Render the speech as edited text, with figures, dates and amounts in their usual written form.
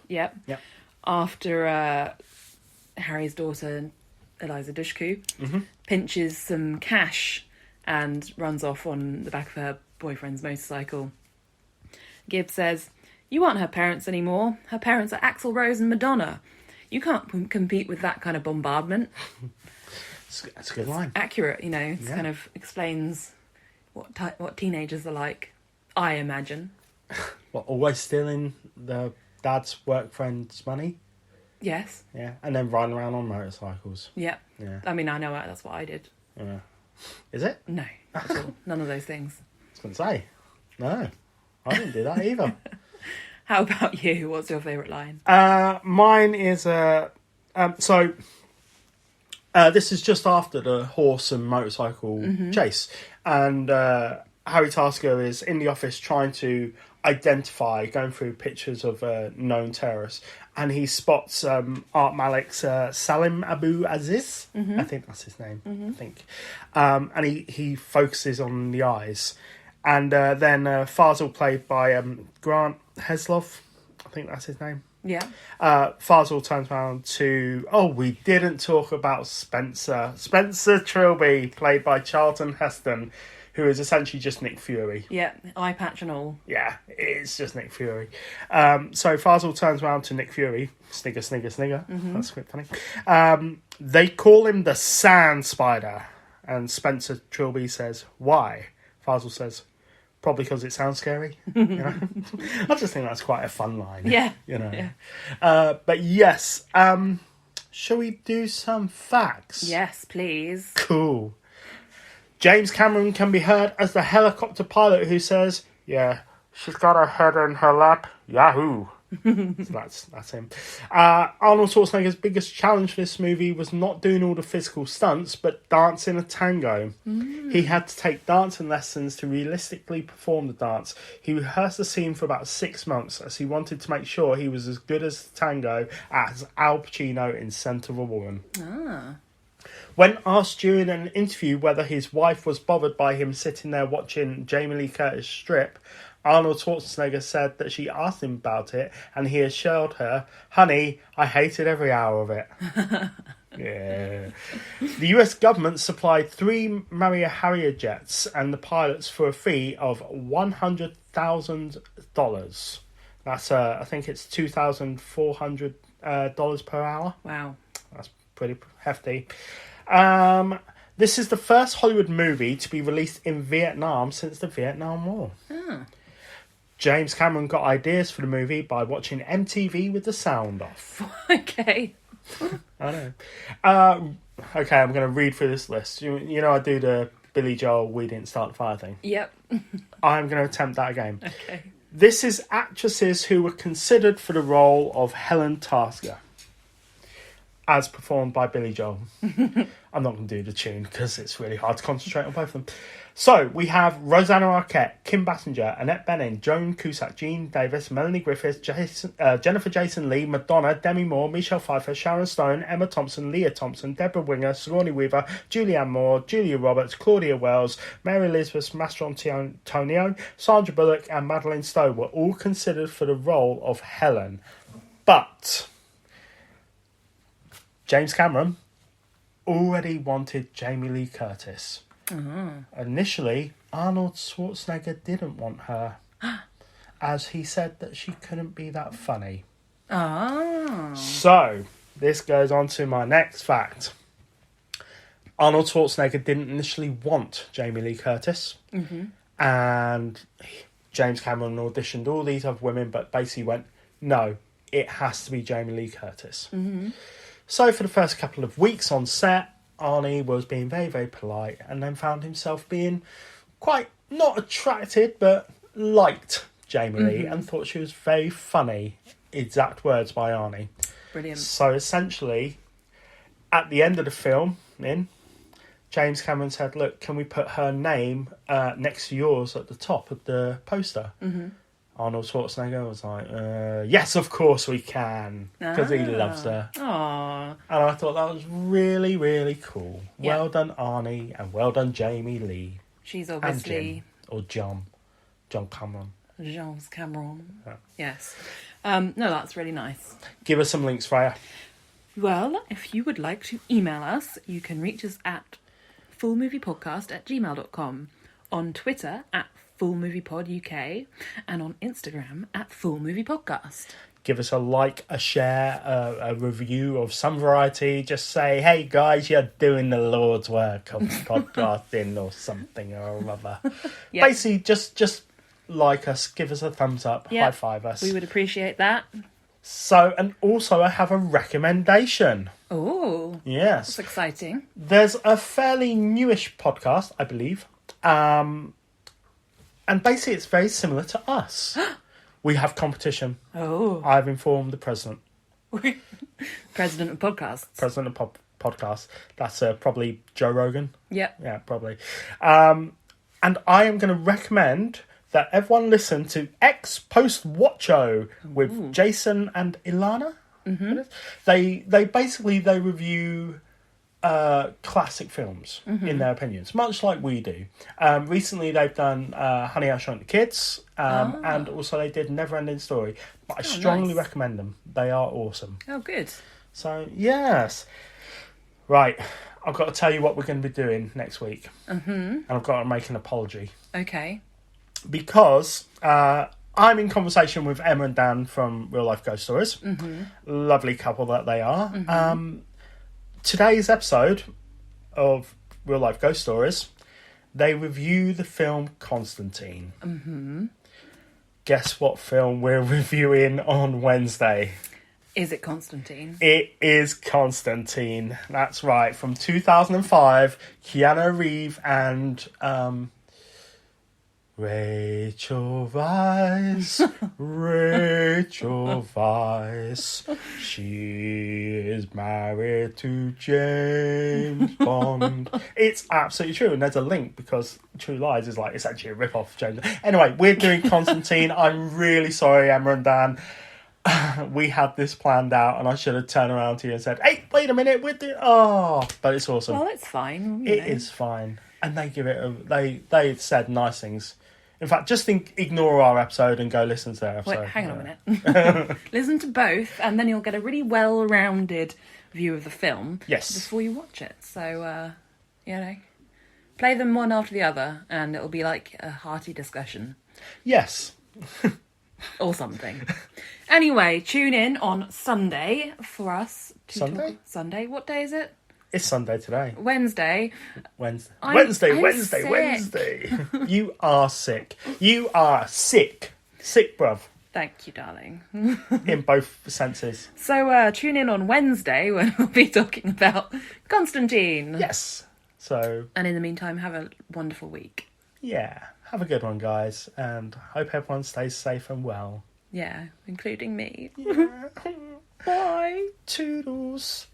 Yep. After Harry's daughter, Eliza Dushku, pinches some cash and runs off on the back of her boyfriend's motorcycle. Gibbs says, "You aren't her parents anymore. Her parents are Axl Rose and Madonna. You can't compete with that kind of bombardment." That's a good line. Accurate, you know. It kind of explains what teenagers are like, I imagine. What, always stealing the dad's work friend's money? Yes. Yeah, and then riding around on motorcycles. Yeah. Yeah. I mean, I know that's what I did. Yeah. Is it? No, at all. None of those things. I was going to say, no, I didn't do that either. How about you? What's your favourite line? Mine is this is just after the horse and motorcycle chase, and Harry Tasker is in the office trying to identify, going through pictures of known terrorists, and he spots Art Malik's Salim Abu Aziz. I think that's his name. I think, and he focuses on the eyes, and then Fazil, played by Grant Heslov, I think that's his name. Yeah. Fazil turns around to, we didn't talk about Spencer Trilby, played by Charlton Heston, who is essentially just Nick Fury. Yeah, eye patch and all. Yeah, it's just Nick Fury. So Fazil turns around to Nick Fury. Snigger, snigger, snigger. That's quite funny. They call him the Sand Spider. And Spencer Trilby says, "Why?" Fazil says, "Probably because it sounds scary." You know? I just think that's quite a fun line. Yeah. You know. Yeah. But yes, shall we do some facts? Yes, please. Cool. James Cameron can be heard as the helicopter pilot who says, "Yeah, she's got her head in her lap. Yahoo!" So that's him. Arnold Schwarzenegger's biggest challenge for this movie was not doing all the physical stunts, but dancing a tango. He had to take dancing lessons to realistically perform the dance. He rehearsed the scene for about 6 months, as he wanted to make sure he was as good as the tango as Al Pacino in Scent of a Woman. When asked during an interview whether his wife was bothered by him sitting there watching Jamie Lee Curtis strip, Arnold Schwarzenegger said that she asked him about it, and he assured her, "Honey, I hated every hour of it." Yeah. The US government supplied 3 Marriott Harrier jets and the pilots for a fee of $100,000. That's, I think it's $2,400 per hour. Wow. That's pretty hefty. This is the first Hollywood movie to be released in Vietnam since the Vietnam War. James Cameron got ideas for the movie by watching MTV with the sound off. Okay. I know. Okay, I'm going to read through this list. You know I do the Billy Joel "We Didn't Start the Fire" thing? Yep. I'm going to attempt that again. Okay. This is actresses who were considered for the role of Helen Tasker, as performed by Billy Joel. I'm not going to do the tune because it's really hard to concentrate on both of them. So, we have Rosanna Arquette, Kim Basinger, Annette Bening, Joan Cusack, Jean Davis, Melanie Griffith, Jennifer Jason Leigh, Madonna, Demi Moore, Michelle Pfeiffer, Sharon Stone, Emma Thompson, Leah Thompson, Deborah Winger, Sigourney Weaver, Julianne Moore, Julia Roberts, Claudia Wells, Mary Elizabeth Mastrantonio, Sandra Bullock, and Madeleine Stowe were all considered for the role of Helen. But James Cameron already wanted Jamie Lee Curtis. Initially, Arnold Schwarzenegger didn't want her, as he said that she couldn't be that funny. So, this goes on to my next fact. Arnold Schwarzenegger didn't initially want Jamie Lee Curtis, and James Cameron auditioned all these other women, but basically went, "No, it has to be Jamie Lee Curtis." So for the first couple of weeks on set, Arnie was being very, very polite, and then found himself being quite not attracted, but liked Jamie Lee, and thought she was very funny. Exact words by Arnie. Brilliant. So essentially, at the end of the film, James Cameron said, "Look, can we put her name next to yours at the top of the poster?" Arnold Schwarzenegger was like, "Yes, of course we can," because he loves her. Aww. And I thought that was really, really cool. Yeah. Well done, Arnie, and well done, Jamie Lee. She's And obviously Jim, or John Cameron. James Cameron. Yeah. Yes. No, that's really nice. Give us some links, Freya. Well, if you would like to email us, you can reach us at fullmoviepodcast@gmail.com, on Twitter at fullmoviepoduk, and on Instagram at fullmoviepodcast. Give us a like, a share, a review of some variety. Just say, hey guys, you're doing the Lord's work of podcasting or something or other. Yep. Basically, just like us, give us a thumbs up, Yep. high five us. We would appreciate that. So, and also I have a recommendation. Oh, Yes. that's exciting. There's a fairly newish podcast, I believe. And basically it's very similar to us. We have competition. Oh. I've informed the president. President of podcasts. President of podcast. That's probably Joe Rogan. Yep. Yeah, probably. And I am going to recommend that everyone listen to Ex Post WATCHO with Jason and Ilana. Mm-hmm. They basically review classic films in their opinions, much like we do. Recently they've done Honey, I Shrunk the Kids, and also they did Neverending Story. But I strongly recommend them. They are awesome. Oh, good. So, yes. Right, I've got to tell you what we're going to be doing next week. Mm-hmm. And I've got to make an apology. Okay. Because I'm in conversation with Emma and Dan from Real Life Ghost Stories. Mm-hmm. Lovely couple that they are. Mm-hmm. Today's episode of Real Life Ghost Stories, they review the film Constantine. Mm-hmm. Guess what film we're reviewing on Wednesday? Is it Constantine? It is Constantine. That's right. From 2005, Keanu Reeves and Rachel Weisz. Rachel Weisz. She is married to James Bond. It's absolutely true, and there's a link because True Lies is like, it's actually a rip-off of James. Anyway, we're doing Constantine. I'm really sorry, Emma and Dan. We had this planned out, and I should have turned around to you and said, hey, wait a minute, we're doing... Oh, but it's awesome. Well, it's fine. It is fine. And they give it they said nice things. In fact, just ignore our episode and go listen to their episode. Wait, hang on a minute. Listen to both, and then you'll get a really well-rounded view of the film. Yes. Before you watch it. So, play them one after the other, and it'll be like a hearty discussion. Yes. Or something. Anyway, tune in on Sunday for us. Sunday? What day is it? It's Sunday today. Wednesday. I'm sick. You are sick. You are sick. Sick, bruv. Thank you, darling. In both senses. So tune in on Wednesday when we'll be talking about Constantine. Yes. So. And in the meantime, have a wonderful week. Yeah. Have a good one, guys. And hope everyone stays safe and well. Yeah, including me. Yeah. Bye. Toodles.